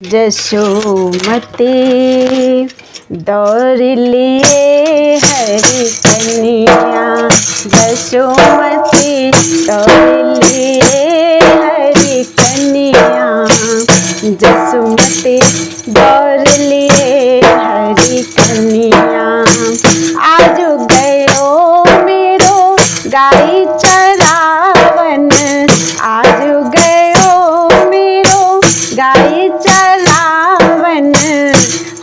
जसोमती दौड़ लिए हरि कन्या, जसोमती दौड़ लिए हरि कन्या, जसोमती दौड़ लिए हरि कन्या। आज गयो मेरो गाई चरावन, आज गयो मेरो गाई चरावन,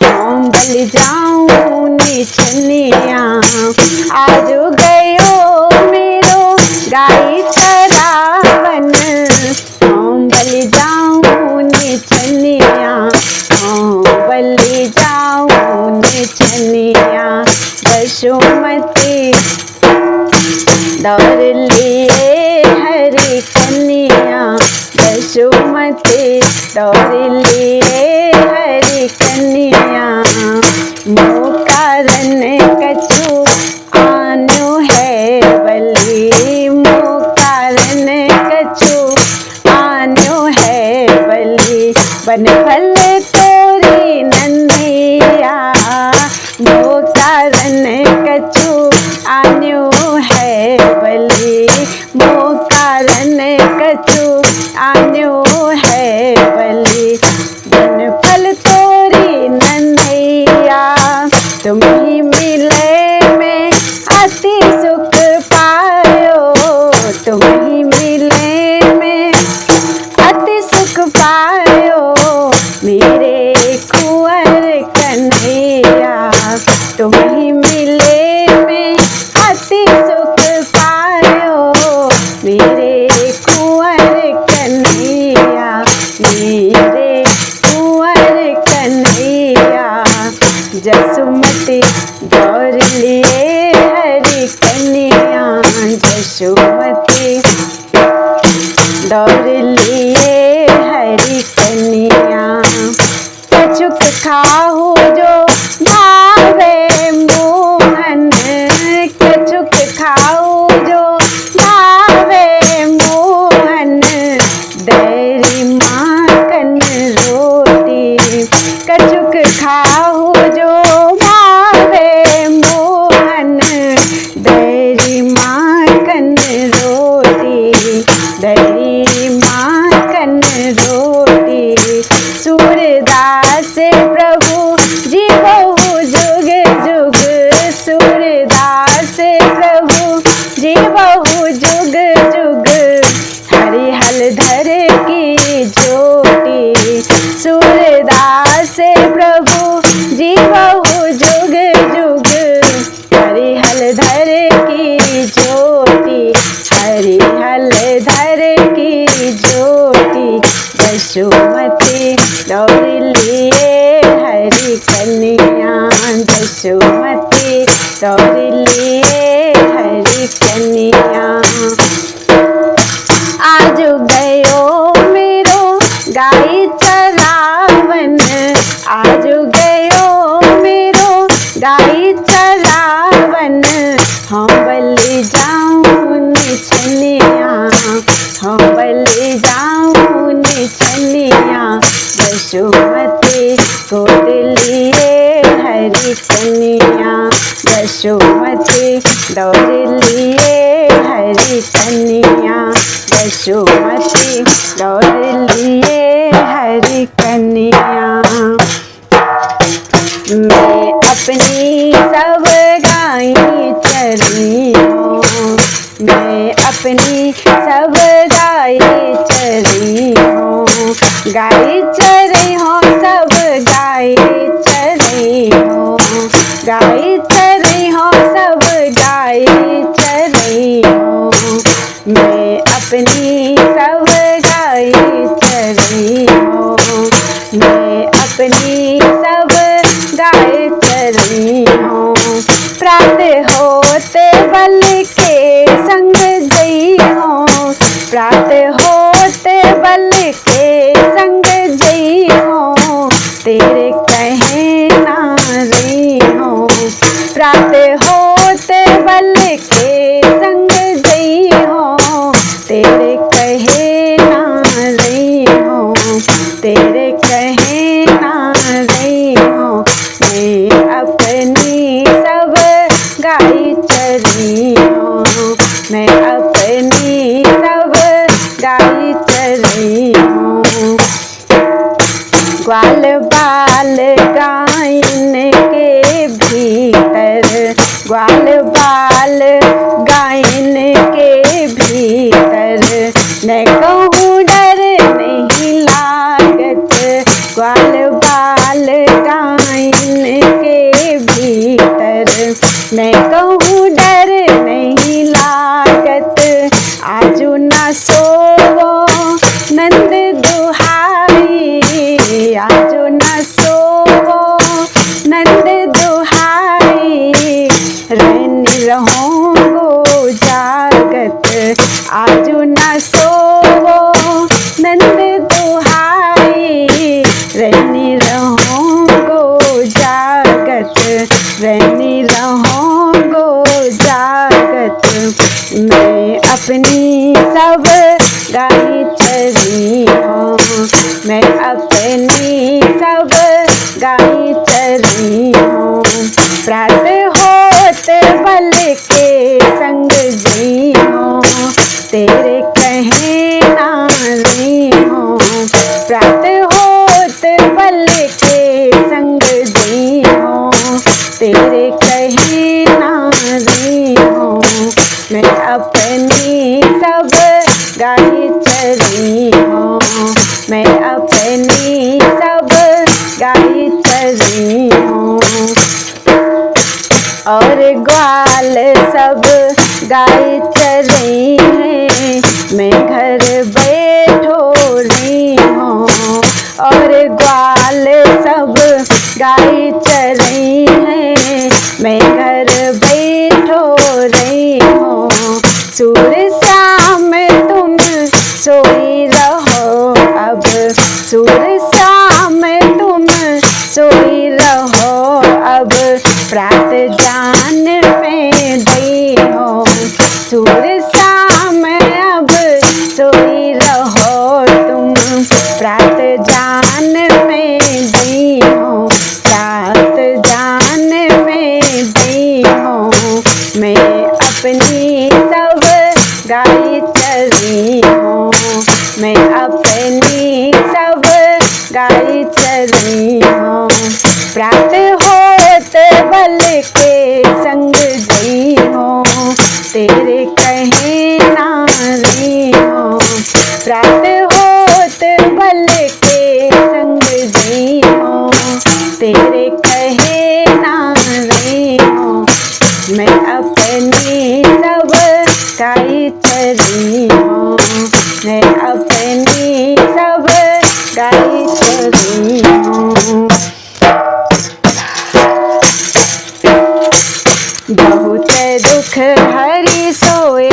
हम बल जाऊं निछनिया। आज गयो मेरो गाई चरावन, हम बल जाऊं निछनिया, हम बल जाऊं निछनिया। जसोमती दौड़ लिए हरि कन्या, जसोमती दौड़ लिए हरि कन्या। मोह कारण कछु आन्यो है बलि, मोह कारण कछु आन्यो है बलि, बन फल तोरी नंदिया। मोह कारण कछु आन्यो है बलि, मोह कारण कछु आन्यो है बलि, बन फल तोरी नंदिया। तुम्ही मिले में अति सुख पायो, तुम्ही मिले में अति सुख पायो, मेरे कुंवर कन्हैया। तुम्ही मिले में अति सुख पायो, मेरे कुंवर कन्हैया, मेरे कुंवर कन्हैया। जसोमती दौड़ लिए हरि कन्या, जसोमती दौड़ लिए हरि कन्या। कछुक खाहु जो भावे मोहन, कछुक खाहु जो भावे मोहन, डेयरी माखन रोटी। कछुक खाहु जो भावे मोहन, डेयरी माखन रोटी, डेयरी माखन रोटी। सूरदास प्रभु जीवहु जुग जुग, सूरदास प्रभु जीवहु जुग जुग, हरि हलधर की ज्योति। सूरदास प्रभु जीवहु जुग जुग, हरि हलधर की ज्योति, हरि हलधर की ज्योति। जसोमती दौड़ लिए हरि कन्या, जसोमती दौड़ लिए हरि कन्या। आज गयो मेरो गाई चरावन, आज गयो मेरो गाई चरावन, हम बल जाऊं निछनिया, हम बल जाऊं निछनिया। जसोमती गोद लिए हरि कन्या, जसोमती दौड़ लिए हरि कन्या, जसोमती दौड़ लिए हरि कन्या। मैं अपनी सब गाई चरी हूँ, मैं अपनी सब गाई चरी हूँ, गाई चरी हूँ सब गाई चरी हूँ, गाई चरी हूँ सब गाई चरी हूँ। मैं अपनी सब गाई चरी हूँ, मैं अपनी सब गाय चरी हूँ। प्रातः होते बल के संग जई हूँ, प्रातः होते बल के संग जई हूँ, तेरे कहे ना रही हूँ। प्रातः होते बल के संग जई हूँ, तेरे कहे ना रही हूँ, तेरे कहे ग्वाल बाल गायन के भीतर, ग्वाल बाल गायन के भीतर, न कहूँ डर नहीं लागत, ग्वाल बाल गायन के भीतर, न कहूँ डर नहीं लागत, आजू न सोवो नंद दुहाई, आजू न सोवो नंद दुहाई, रहनी रहूँगो जागत, आजू न सोवो नंद दुहाई, रहनी रहूँगो जागत, रहनी रहूँगो जागत, मैं अपनी सब गाय चरी हूँ, मैं अपनी सब गाय चरी हूँ, प्रात होत बल के संग जी हूँ, तेरे कहे ना रही हूँ, प्रात होत बल के संग जी हूँ, तेरे कहे ना रही हूँ, मैं अपनी सब गाय चरी हूँ, मैं अपनी सब गाय चरी हूँ, और ग्वाल सब गाय चरी हैं, मैं घर बैठो रही हूँ, और ग्वाल सब गाय चरी हैं, मैं घर बैठो रही हूँ, सूर श्याम तुम सोई रहो अब, सूर श्याम तुम सोई रहो अब, प्रात जान में दी हो, सूर श्याम अब सोई रहो तुम, प्रात जान में दी हो, प्रात जान में दी हो, मैं अपनी सब गाय चरी हूँ, मैं अपनी सब गाय चरी हूँ, प्रात होत बल के संग जी हूँ, तेरे कहे ना रही हूँ, प्रात होत बल के संग जी हूँ, तेरे कहे ना रही हूँ, मैं अपनी सब गाय चरी हूँ, मैं अपनी सब गाय चरी हूँ, बहुत दुख हरि सोए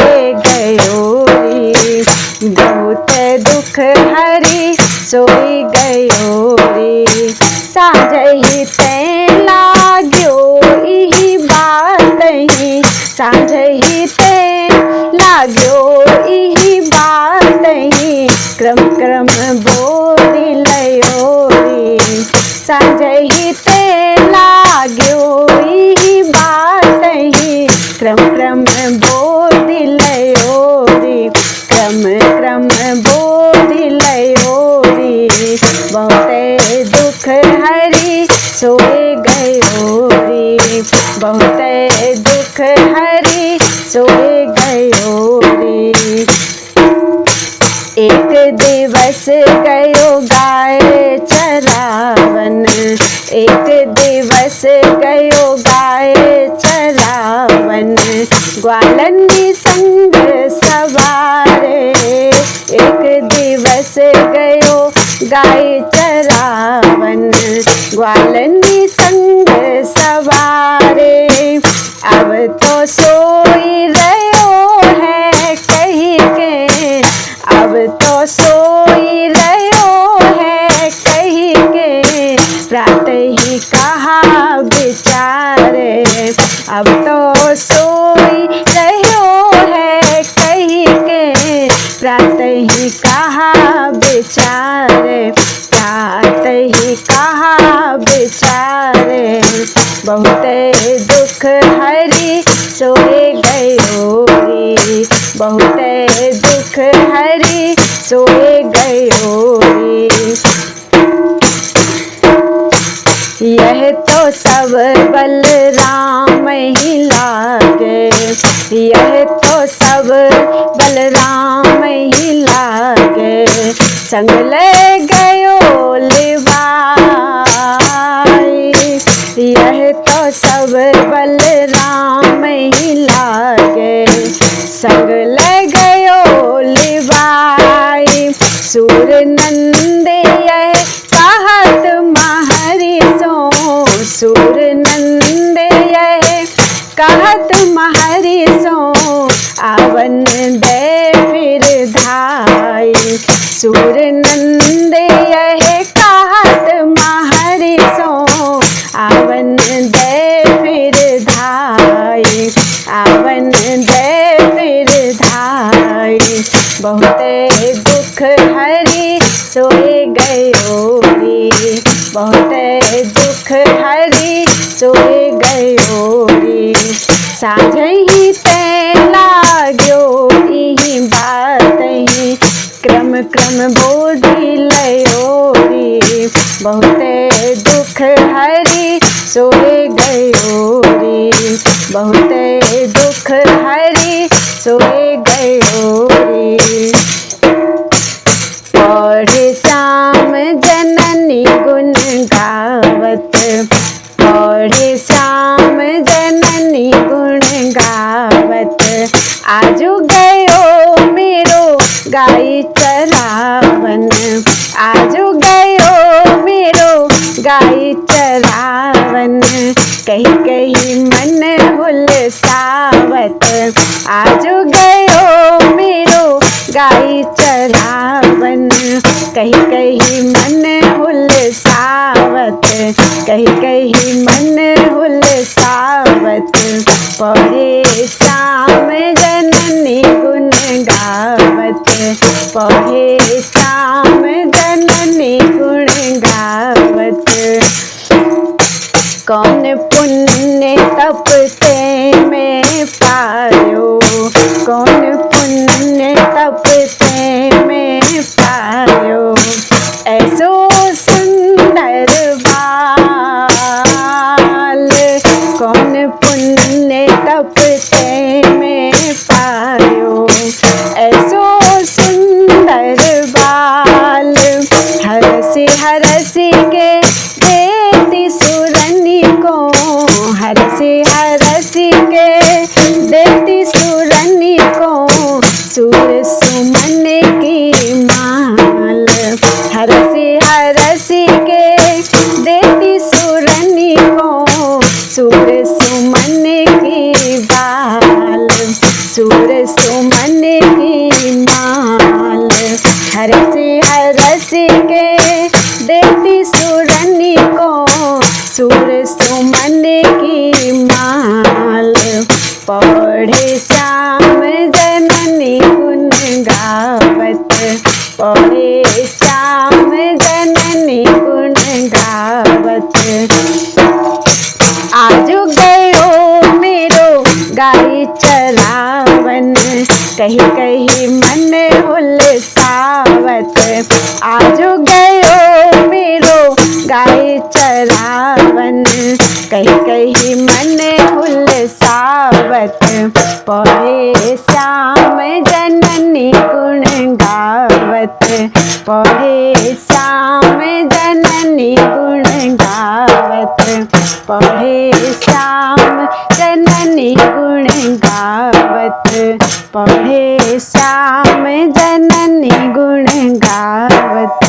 गयो रे, बहुत दुख हरि सोई गयो रे, साँझहि ते लाग्यो इही बात ही, साँझहि ते लाग्यो इही बात ही, क्रम क्रम बोरि लयो रे, साँझहि ते लाग्यो इही बात ही, क्रम क्रम बोरि लयो रे, क्रम क्रम बोरि लयो रे, बहुते दुख हरि सोए गयो रे, बहुते दुख हरि सोए गयो रे, एक दिवस गयो गाय चरावन, एक दिवस गयो गाय चरावन, ग्वालनी संग सवारे, एक दिवस गयो गाय चरावन, ग्वालनी संग सवारे, अब तो सोई रहो है कही के, अब तो सोई रहो है कही के, प्रात ही कहा बेचारे, अब तो सोई रहो है कही के, प्रात ही कहा बेचारे, प्रात ही कहा बेचारे, बहुते दुख हरि सोए गयो रे, बहुते दुख हरि सोए गयो रे, यह तो सब बलराम ही लागे, यह तो सब बलराम ही लागे। संग ले गयो लिवाई, यह तो सब बलराम ही लागे। संग ले गयो लिवाई, सूर नंदे यह कहत महरी सो, सूर नंदे यह कहत महरी सो, आवन दे फिर धाई। सूर नंदे यह कहत महरी सो, आवन दे फिर धाई, आवन दे फिर धाई। बहुते दुख हरी सोए गयो री, बहुते दुख हरी सोए गयो री। साँझही ते लाग्यो इही बात ही, क्रम क्रम बोधी लयो री। बहुते दुख हरी सोए गयो री, बहुते दुख हरी सोए गयो री। पढ़े श्याम जननी गुण गावत, पढ़े श्याम जननी गुण गावत। आजू गयो मेरो गाई चरावन, आजू गयो मेरो गाई चरावन। कही कही मन हुलसावत, आजू गयो मेरो गाई चरावन। कही कही मन हुलसावत, कही कही मन हुलसावत। पढ़े श्याम जननी गुण गावत, पढ़े श्याम जननी गुण गावत। कौन पुण्य तप ते में पायो, कौन पुण्य तप ते में पायो। ऐसो सुंदर बाल, कौन पुण्य तप ते में पायो। ऐसो सुंदर बाल, हरसी हरसी के देती सुरनी को, हरसी हरसी के देती सुरनी को। सूर सुमन की माल, हरसी हरसी के देती सुरनी को। सूर सुमन की बाल, सूर सुमन की माल। हरसी हरसी के देती सुरनी को, सूर सुमन की माल। पढ़े श्याम जननी गुण गावत, पढ़े श्याम जननी गुण गावत। आजू गयो मेरो गाई चरावन, कही कही मन हुलसावत। आजू गयो मेरो गाई चरावन, कही कही मन हुलसावत। पढ़े श्याम जननी गुण गावत, पढ़े श्याम जननी गुण गावत। पढ़े श्याम जननी गुण गावत, पढ़े श्याम जननी गुण गावत।